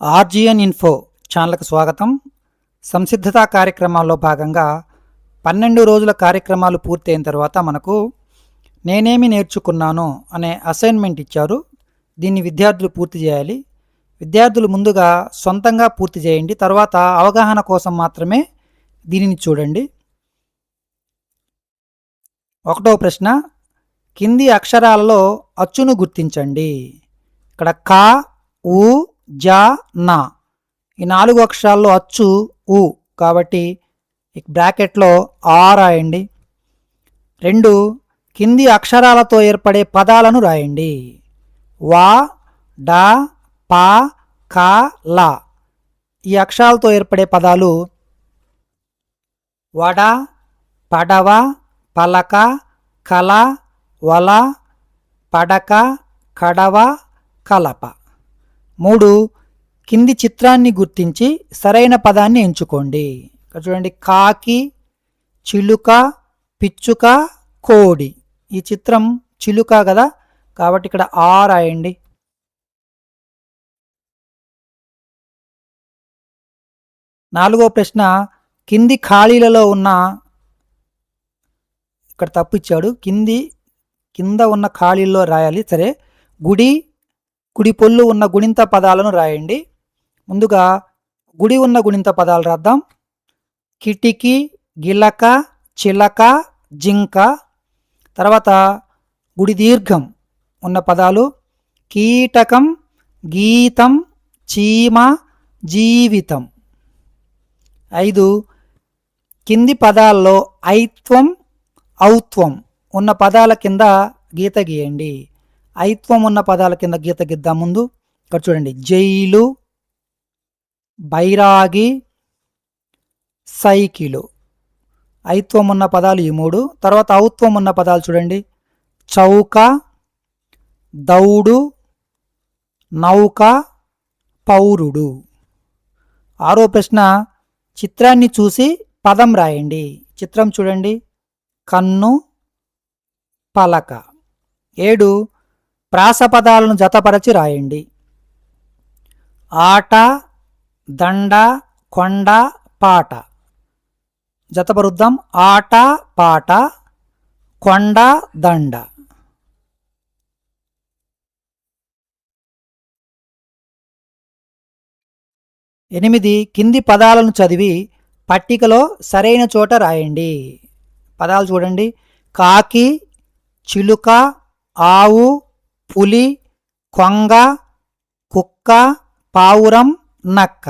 ఆర్జిఎన్ info ఛానల్కి స్వాగతం. సంసిద్ధతా కార్యక్రమాల్లో భాగంగా 12 రోజుల కార్యక్రమాలు పూర్తయిన తర్వాత మనకు నేనేమి నేర్చుకున్నాను అనే అసైన్మెంట్ ఇచ్చారు. దీన్ని విద్యార్థులు పూర్తి చేయాలి. విద్యార్థులు ముందుగా సొంతంగా పూర్తి చేయండి, తర్వాత అవగాహన కోసం మాత్రమే దీనిని చూడండి. ఒకటో ప్రశ్న, కింది అక్షరాలలో అచ్చును గుర్తించండి. ఇక్కడ కా, ఊ, జ, నా ఈ 4 అక్షరాల్లో అచ్చు ఉ కాబట్టి బ్రాకెట్లో ఆ రాయండి. 2 కింది అక్షరాలతో ఏర్పడే పదాలను రాయండి. వా, డా, పా, కా, లా ఈ అక్షరాలతో ఏర్పడే పదాలు వడ, పడవ, పలక, కల, వల, పడక, కడవ, కలప. 3 కింది చిత్రాన్ని గుర్తించి సరైన పదాన్ని ఎంచుకోండి. ఇక్కడ చూడండి, కాకి, చిలుక, పిచ్చుక, కోడి. ఈ చిత్రం చిలుక కదా, కాబట్టి ఇక్కడ ఆ రాయండి. 4వ ప్రశ్న, కింది ఖాళీలలో ఉన్న ఇక్కడ తప్పు ఇచ్చాడు, కింద ఉన్న ఖాళీల్లో రాయాలి. సరే, కుడి పొల్లు ఉన్న గుణింత పదాలను రాయండి. ముందుగా గుడి ఉన్న గుణింత పదాలు రాద్దాం. కిటికీ, గిలక, చిలక, జింక. తర్వాత గుడి దీర్ఘం ఉన్న పదాలు కీటకం, గీతం, చీమ, జీవితం. 5 కింది పదాల్లో ఐత్వం, ఔత్వం ఉన్న పదాల కింద గీత గీయండి. ఐత్వం ఉన్న పదాల కింద గీత గిద్దాం. ముందు ఇక్కడ చూడండి, జైలు, బైరాగి, సైకిలు. ఐత్వం ఉన్న పదాలు ఈ 3. తర్వాత ఔత్వం ఉన్న పదాలు చూడండి, చౌక, దౌడు, నౌక, పౌరుడు. 6వ ప్రశ్న, చిత్రాన్ని చూసి పదం రాయండి. చిత్రం చూడండి, కన్ను, పలక. 7 ప్రాసపదాలను జతపరచి రాయండి. ఆట, దండ, కొండ, పాట. జతపరుద్దాం. ఆట, పాట, కొండ, దండ. 8 కింది పదాలను చదివి పట్టికలో సరైన చోట రాయండి. పదాలు చూడండి, కాకి, చిలుక, ఆవు, పులి, కొంగ, కుక్క, పావురం, నక్క.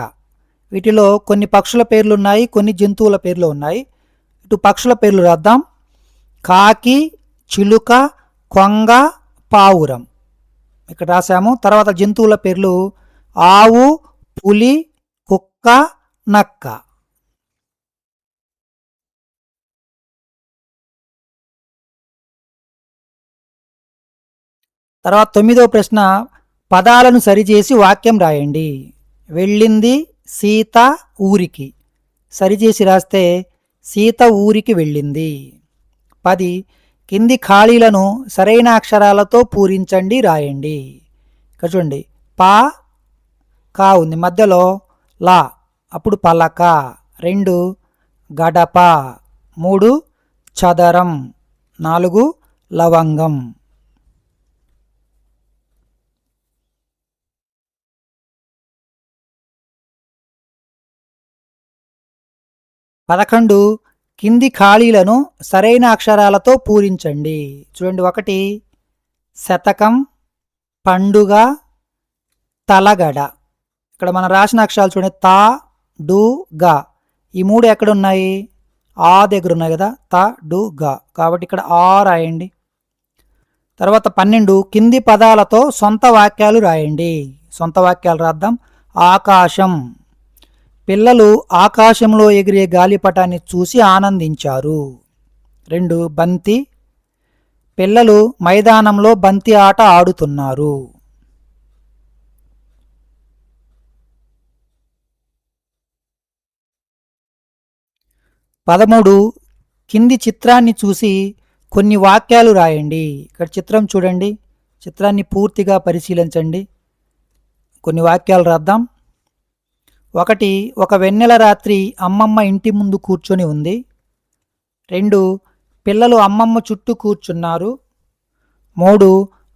వీటిలో కొన్ని పక్షుల పేర్లు ఉన్నాయి, కొన్ని జంతువుల పేర్లు ఉన్నాయి. ఇటు పక్షుల పేర్లు రాద్దాం. కాకి, చిలుక, కొంగ, పావురం ఇక్కడ రాసాము. తర్వాత జంతువుల పేర్లు ఆవు, పులి, కుక్క, నక్క. తర్వాత 9వ ప్రశ్న, పదాలను సరిచేసి వాక్యం రాయండి. వెళ్ళింది సీత ఊరికి. సరిచేసి రాస్తే సీత ఊరికి వెళ్ళింది. 10 కింది ఖాళీలను సరైన అక్షరాలతో పూరించండి, రాయండి. ఇక్కడ చూడండి, పా, కా ఉంది, మధ్యలో లా, అప్పుడు పలక. 2 గడప. 3 చదరం. 4 లవంగం. పదకొండు కింది ఖాళీలను సరైన అక్షరాలతో పూరించండి. చూడండి, 1 శతకం, పండుగ, తలగడ. ఇక్కడ మనం రాసిన అక్షరాలు చూడండి, తా, డు, గా. ఈ 3 ఎక్కడున్నాయి? ఆ దగ్గర ఉన్నాయి కదా, తా, డు, గా. కాబట్టి ఇక్కడ ఆ రాయండి. తర్వాత 12 కింది పదాలతో సొంత వాక్యాలు రాయండి. సొంత వాక్యాలు రాద్దాం. ఆకాశం. పిల్లలు ఆకాశంలో ఎగిరే గాలిపటాన్ని చూసి ఆనందించారు. 2 బంతి. పిల్లలు మైదానంలో బంతి ఆట ఆడుతున్నారు. 13 కింది చిత్రాన్ని చూసి కొన్ని వాక్యాలు రాయండి. ఇక్కడ చిత్రం చూడండి, చిత్రాన్ని పూర్తిగా పరిశీలించండి. కొన్ని వాక్యాలు రాద్దాం. 1 ఒక వెన్నెల రాత్రి అమ్మమ్మ ఇంటి ముందు కూర్చొని ఉంది. 2 పిల్లలు అమ్మమ్మ చుట్టూ కూర్చున్నారు. 3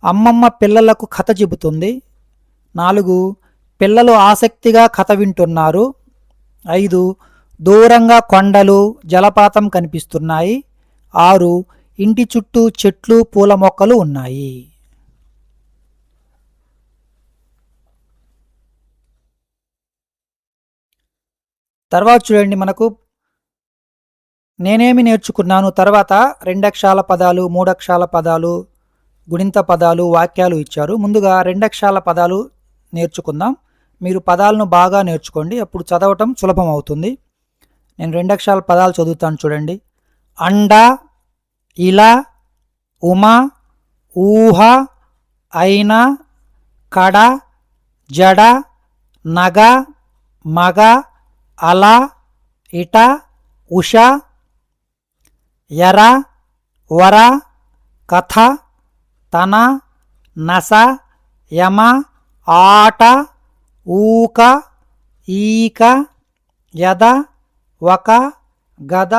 అమ్మమ్మ పిల్లలకు కథ చెబుతుంది. 4 పిల్లలు ఆసక్తిగా కథ వింటున్నారు. 5 దూరంగా కొండలు జలపాతం కనిపిస్తున్నాయి. 6 ఇంటి చుట్టూ చెట్లు పూల మొక్కలు ఉన్నాయి. తర్వాత చూడండి, మనకు నేనేమి నేర్చుకున్నాను తర్వాత 2 అక్షరాల పదాలు, 3 అక్షరాల పదాలు, గుణింత పదాలు, వాక్యాలు ఇచ్చారు. ముందుగా 2 అక్షరాల పదాలు నేర్చుకుందాం. మీరు పదాలను బాగా నేర్చుకోండి, అప్పుడు చదవటం సులభం అవుతుంది. నేను 2 అక్షరాల పదాలు చదువుతాను చూడండి. అండ, ఇలా, ఉమ, ఊహ, అయిన, కడ, జడ, నగ, మగ, అల, ఇట, ఉష, ఎర, వర, కథ, తన, నస, యమ, ఆట, ఊక, ఈక, యద, వక, గద,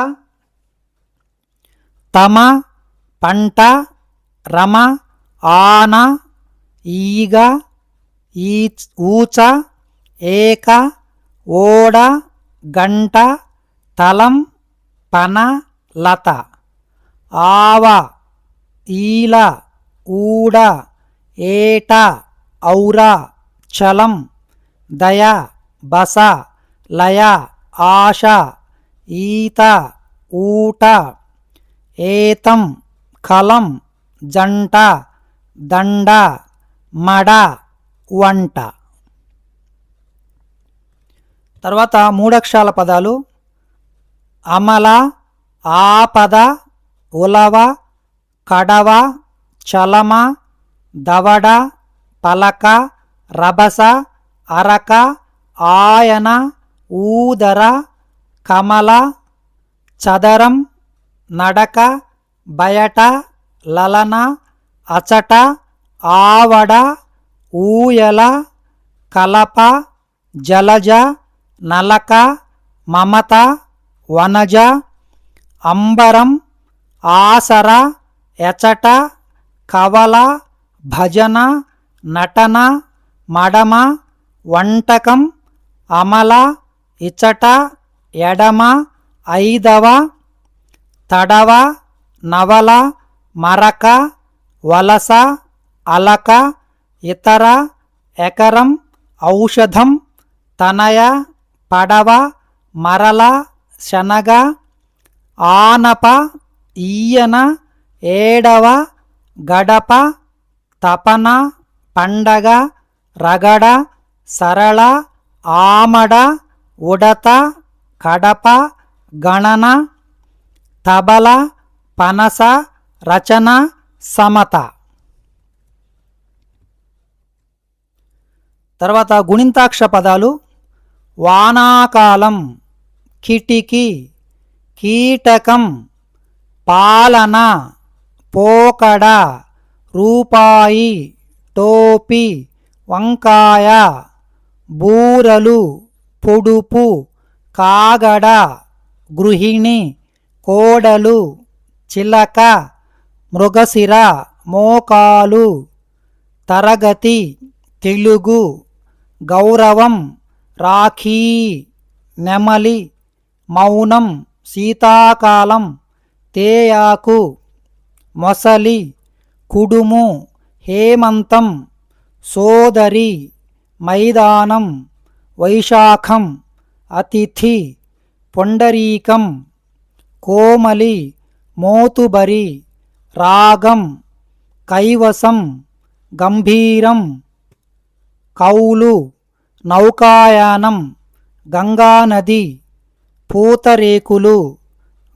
తమ, పంట, రమ, ఆన, ఈగ, ఊచ, ఏక, ఓడ, గంట, తలం, పన, లత, ఆవ, ఈల, ఊడ, ఏట, ఔర, చలం, దయ, బస, లయ, ఆశ, ఈత, ఊట, ఏతం, కలం, జంట, దండ, మడ, వంట. తర్వాత 3 అక్షరాల పదాలు. అమల, ఆపద, ఉలవ, కడవ, చలమ, దవడ, పలక, రభస, అరక, ఆయన, ఊదర, కమల, చదరం, నడక, బయట, లలన, అచట, ఆవడ, ఊయల, కలప, జలజ, నలక, మమత, వనజ, అంబరం, ఆసర, ఎచట, కవల, భజన, నటన, మడమ, వంటకం, అమల, ఇచట, ఎడమ, ఐదవ, తడవ, నవల, మరక, వలస, అలక, ఇతర, ఎకరం, ఔషధం, తనయ, పడవ, మరల, శనగ, ఆనప, ఈయన, ఏడవ, గడప, తపన, పండగ, రగడ, సరళ, ఆమడ, ఉడత, కడప, గణన, తబల, పనస, రచన, సమత. తర్వాత గుణింతాక్ష పదాలు. వానాకాలం, కిటికీ, కీటకం, పాలన, పోకడ, రూపాయి, టోపీ, వంకాయ, బూరలు, పొడుపు, కాగడ, గృహిణి, కోడలు, చిలక, మృగశిర, మోకాలు, తరగతి, తెలుగు, గౌరవం, రాఖీ, నెమలి, మౌనం, శీతాకాలం, తేయాకు, మొసలి, కుడుము, హేమంతం, సోదరి, మైదానం, వైశాఖం, అతిథి, పొండరీకం, కోమలి, మోతుబరి, రాగం, కైవసం, గంభీరం, కౌలు, నౌకాయానం, గంగానది, పూతరేకులు,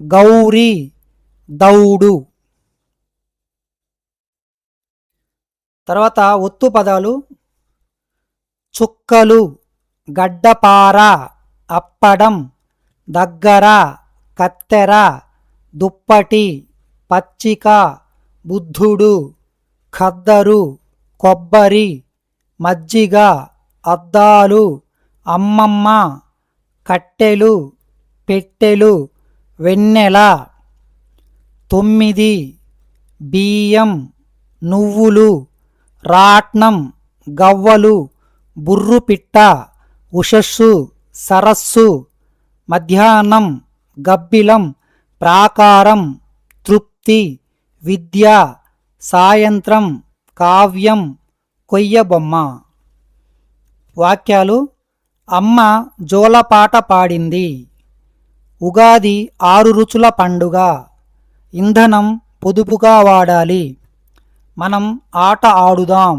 గౌరీ, దౌడు. తర్వాత ఒత్తు పదాలు. చుక్కలు, గడ్డపార, అప్పడం, దగ్గర, కత్తెర, దుప్పటి, పచ్చిక, బుద్ధుడు, ఖద్దరు, కొబ్బరి, మజ్జిగ, అద్దాలు, అమ్మమ్మ, కట్టెలు, పెట్టెలు, వెన్నెల. 9 బియ్యం, నువ్వులు, రాట్నం, గవ్వలు, బుర్రుపిట్ట, ఉషస్సు, సరస్సు. మధ్యాహ్నం గబ్బిలం, ప్రాకారం, తృప్తి, విద్య. సాయంత్రం కావ్యం, కొయ్యబొమ్మ. వాక్యాలు: అమ్మ జోలపాట పాడింది. ఉగాది 6 రుచుల పండుగ. ఇంధనం పొదుపుగా వాడాలి. మనం ఆట ఆడుదాం.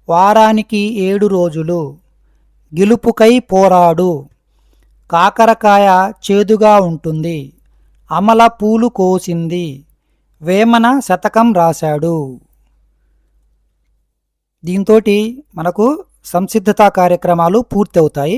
వారానికి 7 రోజులు. గెలుపుకై పోరాడు. కాకరకాయ చేదుగా ఉంటుంది. అమల పూలు కోసింది. వేమన శతకం రాశాడు. దీంతోటి మనకు సంసిద్ధత కార్యక్రమాలు పూర్తవుతాయి.